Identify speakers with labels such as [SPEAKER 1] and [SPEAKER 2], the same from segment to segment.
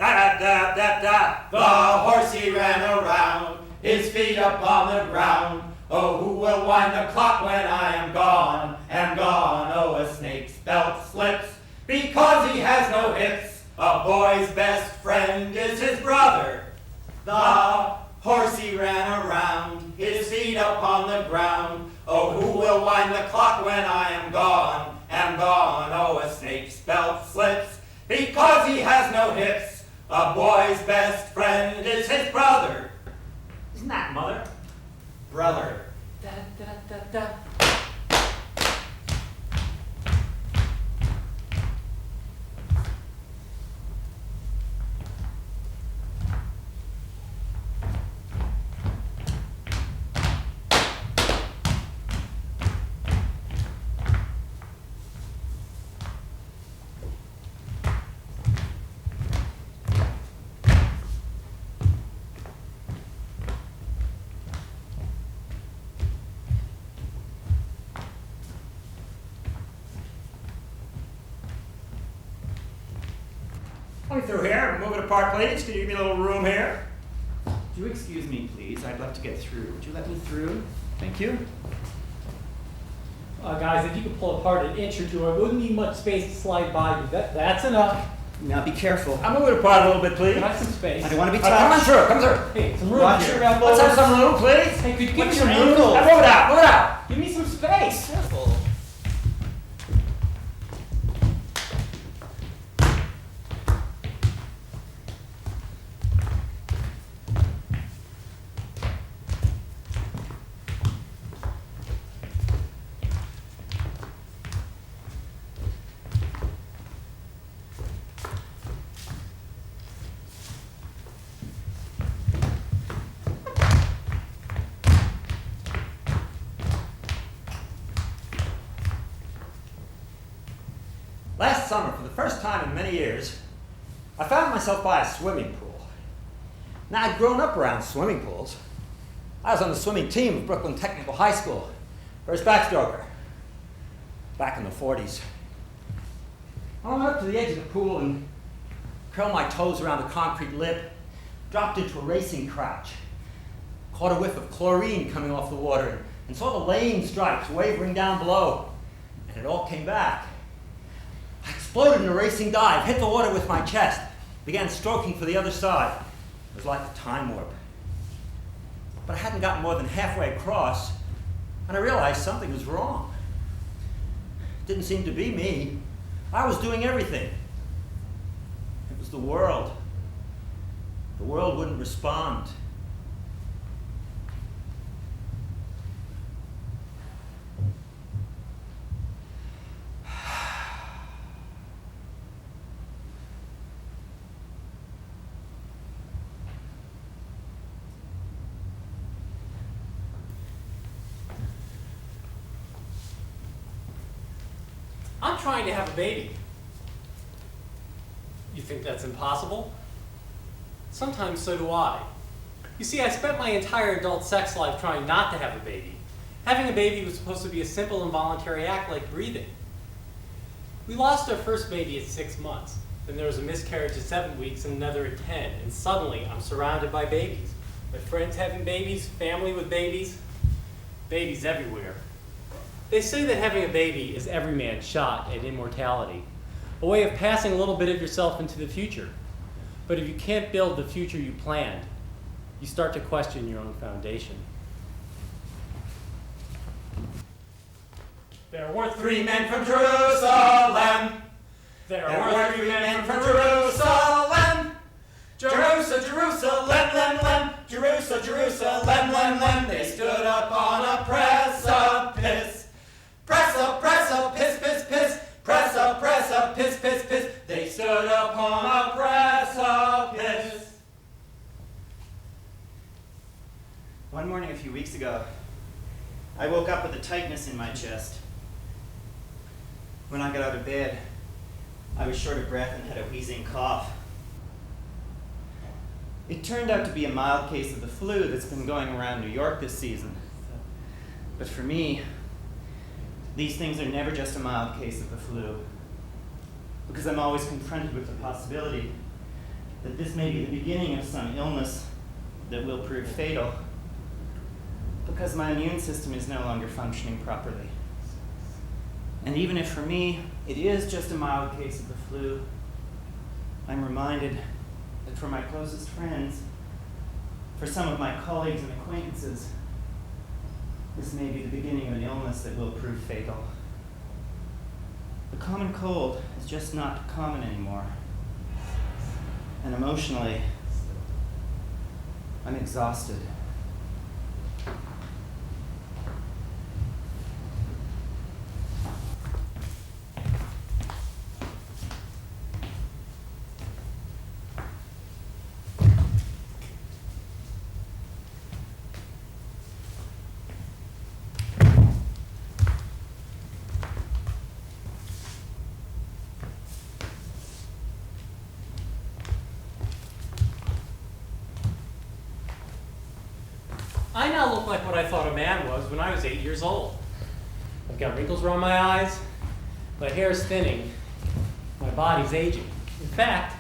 [SPEAKER 1] Da-da-da-da-da.
[SPEAKER 2] The horse he ran around, his feet upon the ground. Oh, who will wind the clock when I am gone? Am gone. Oh, a snake's belt slips because he has no hips. A boy's best friend is his brother. The horse he ran around, his feet upon the ground. Oh, who will wind the clock when I am gone? Am gone. Oh, a snake's belt slips because he has no hips. A boy's best friend is his brother.
[SPEAKER 1] Isn't that mother?
[SPEAKER 2] Brother.
[SPEAKER 1] Da-da-da-da. Let me through here. Move it apart, please. Can you give me a little room here?
[SPEAKER 2] Would you excuse me, please? I'd love to get through. Would you let me through? Thank you.
[SPEAKER 3] Guys, if you could pull apart an inch or two, I wouldn't need much space to slide by you. That's enough.
[SPEAKER 2] Now be careful.
[SPEAKER 1] I'll move it apart a little bit, please.
[SPEAKER 3] Can I have some space?
[SPEAKER 2] I don't want to be
[SPEAKER 1] Come on
[SPEAKER 2] touched.
[SPEAKER 1] through. Come through.
[SPEAKER 3] Hey, some room
[SPEAKER 2] Watch
[SPEAKER 3] here.
[SPEAKER 2] your elbows.
[SPEAKER 1] Let's have some room, please.
[SPEAKER 3] Hey, could you give me
[SPEAKER 2] Watch
[SPEAKER 3] some
[SPEAKER 2] your
[SPEAKER 3] room?
[SPEAKER 2] ankles.
[SPEAKER 1] Now move it out. Move it out.
[SPEAKER 3] Give me some space.
[SPEAKER 2] Careful.
[SPEAKER 1] Last summer, for the first time in many years, I found myself by a swimming pool. Now, I'd grown up around swimming pools. I was on the swimming team of Brooklyn Technical High School, first backstroker, back in the 40s. I went up to the edge of the pool and curled my toes around the concrete lip, dropped into a racing crouch, caught a whiff of chlorine coming off the water, and saw the lane stripes wavering down below, and it all came back. I exploded in a racing dive, hit the water with my chest, began stroking for the other side. It was like a time warp. But I hadn't gotten more than halfway across, and I realized something was wrong. It didn't seem to be me. I was doing everything. It was the world. The world wouldn't respond.
[SPEAKER 3] I'm trying to have a baby. You think that's impossible? Sometimes so do I. You see, I spent my entire adult sex life trying not to have a baby. Having a baby was supposed to be a simple and voluntary act like breathing. We lost our first baby at 6 months. Then there was a miscarriage at 7 weeks and another at 10. And suddenly I'm surrounded by babies. My friends having babies, family with babies, babies everywhere. They say that having a baby is every man's shot at immortality, a way of passing a little bit of yourself into the future. But if you can't build the future you planned, you start to question your own foundation. There were three men from Jerusalem. There were three men from Jerusalem.
[SPEAKER 2] Jerusalem, Jerusalem, lem, lem. Jerusalem, Jerusalem, lem, lem. They stood upon a precipice. Press up, piss, piss, piss. Press up, piss, piss, piss. They stood upon a precipice. One morning a few weeks ago, I woke up with a tightness in my chest. When I got out of bed, I was short of breath and had a wheezing cough. It turned out to be a mild case of the flu that's been going around New York this season. But for me, these things are never just a mild case of the flu, because I'm always confronted with the possibility
[SPEAKER 4] that this may be the beginning of some illness that will prove fatal, because my immune system is no longer functioning properly. And even if for me it is just a mild case of the flu, I'm reminded that for my closest friends, for some of my colleagues and acquaintances, this may be the beginning of an illness that will prove fatal. The common cold is just not common anymore. And emotionally, I'm exhausted.
[SPEAKER 3] I now look like what I thought a man was when I was 8 years old. I've got wrinkles around my eyes, my hair's thinning, my body's aging. In fact,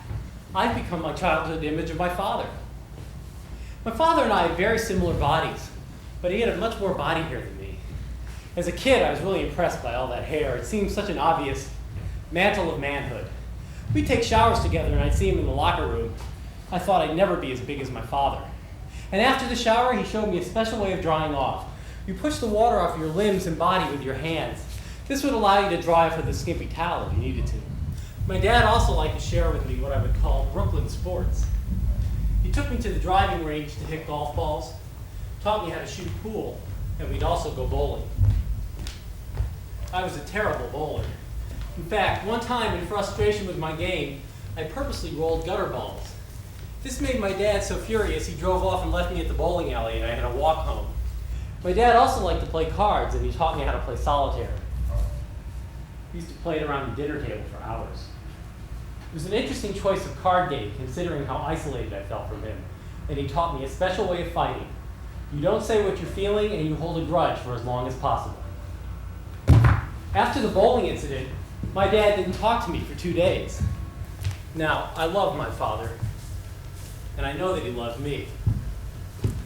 [SPEAKER 3] I've become my childhood image of my father. My father and I had very similar bodies, but he had much more body hair than me. As a kid, I was really impressed by all that hair. It seemed such an obvious mantle of manhood. We'd take showers together and I'd see him in the locker room. I thought I'd never be as big as my father. And after the shower, he showed me a special way of drying off. You push the water off your limbs and body with your hands. This would allow you to dry off with a skimpy towel if you needed to. My dad also liked to share with me what I would call Brooklyn sports. He took me to the driving range to hit golf balls, taught me how to shoot pool, and we'd also go bowling. I was a terrible bowler. In fact, one time in frustration with my game, I purposely rolled gutter balls. This made my dad so furious he drove off and left me at the bowling alley and I had to walk home. My dad also liked to play cards and he taught me how to play solitaire. We used to play it around the dinner table for hours. It was an interesting choice of card game considering how isolated I felt from him, and he taught me a special way of fighting. You don't say what you're feeling and you hold a grudge for as long as possible. After the bowling incident, my dad didn't talk to me for 2 days. Now, I love my father, and I know that he loves me.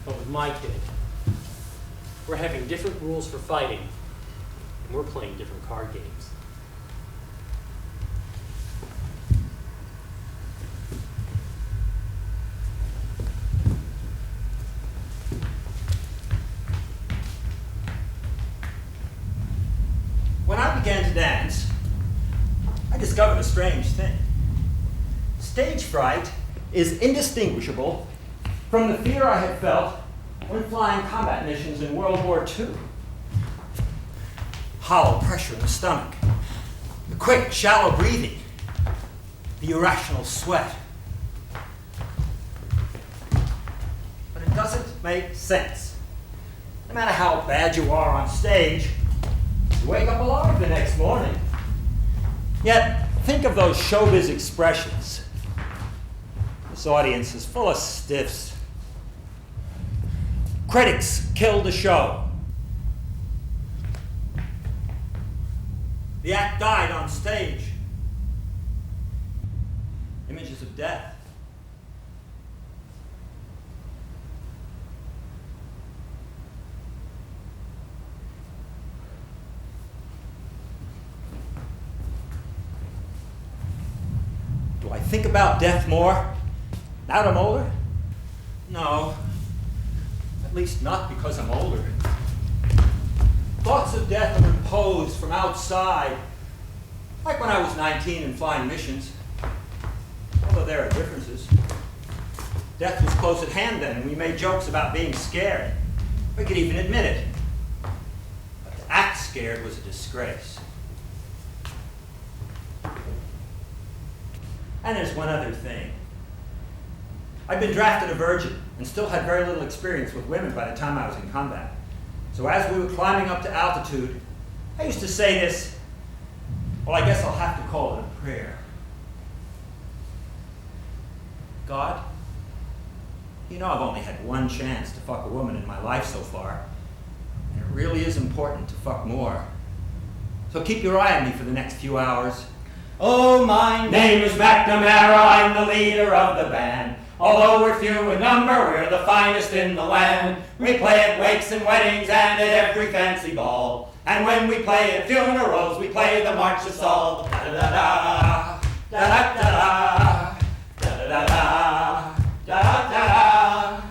[SPEAKER 3] But with my kid, we're having different rules for fighting, and we're playing different card games.
[SPEAKER 1] When I began to dance, I discovered a strange thing. Stage fright is indistinguishable from the fear I had felt when flying combat missions in World War II. Hollow pressure in the stomach, the quick, shallow breathing, the irrational sweat. But it doesn't make sense. No matter how bad you are on stage, you wake up alive the next morning. Yet, think of those showbiz expressions. This audience is full of stiffs. Critics kill the show. The act died on stage. Images of death. Do I think about death more now that I'm older? No. At least not because I'm older. Thoughts of death are imposed from outside, like when I was 19 and flying missions. Although there are differences. Death was close at hand then, and we made jokes about being scared. We could even admit it. But to act scared was a disgrace. And there's one other thing. I'd been drafted a virgin and still had very little experience with women by the time I was in combat. So as we were climbing up to altitude, I used to say this, well, I guess I'll have to call it a prayer. God, you know I've only had one chance to fuck a woman in my life so far, and it really is important to fuck more. So keep your eye on me for the next few hours.
[SPEAKER 4] Oh, my
[SPEAKER 2] Name is McNamara, I'm the leader of the band. Although we're few in number, we're the finest in the land. We play at wakes and weddings and at every fancy ball. And when we play at funerals, we play the March of Saul. Da-da-da-da, da-da-da-da, da-da-da-da, da-da-da-da,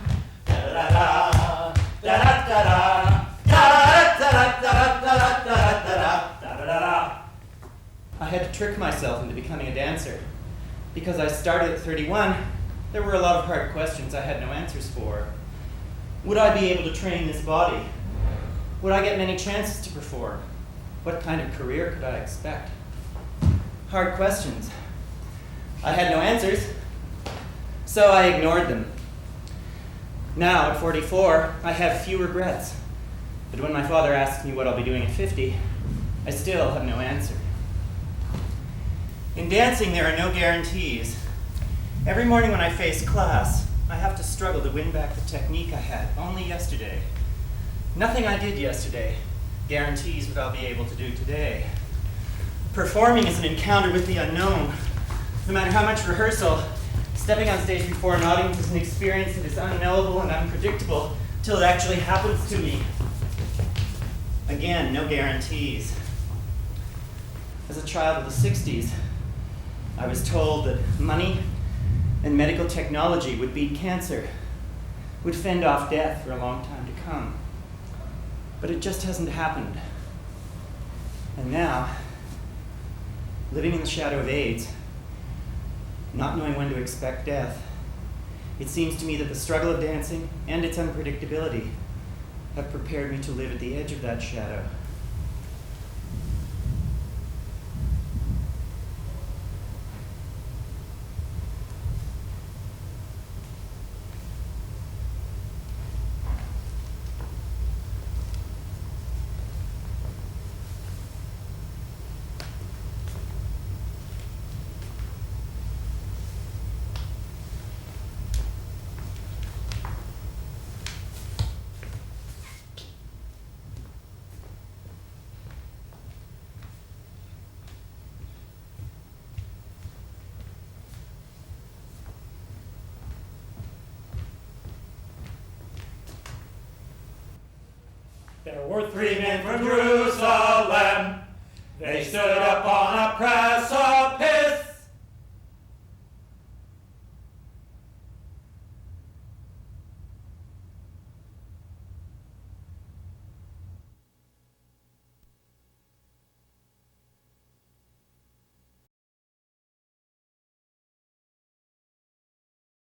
[SPEAKER 2] da-da-da-da, da-da-da-da, da-da-da-da-da-da-da-da-da-da-da.
[SPEAKER 4] I had to trick myself into becoming a dancer. Because I started at 31, there were a lot of hard questions I had no answers for. Would I be able to train this body? Would I get many chances to perform? What kind of career could I expect? Hard questions. I had no answers, so I ignored them. Now, at 44, I have few regrets. But when my father asks me what I'll be doing at 50, I still have no answer. In dancing, there are no guarantees. Every morning when I face class, I have to struggle to win back the technique I had only yesterday. Nothing I did yesterday guarantees what I'll be able to do today. Performing is an encounter with the unknown. No matter how much rehearsal, stepping on stage before an audience is an experience that is unknowable and unpredictable till it actually happens to me. Again, no guarantees. As a child of the 60s, I was told that money and medical technology would beat cancer, would fend off death for a long time to come. But it just hasn't happened. And now, living in the shadow of AIDS, not knowing when to expect death, it seems to me that the struggle of dancing and its unpredictability have prepared me to live at the edge of that shadow.
[SPEAKER 2] There were 3 men from Jerusalem. They stood up on a press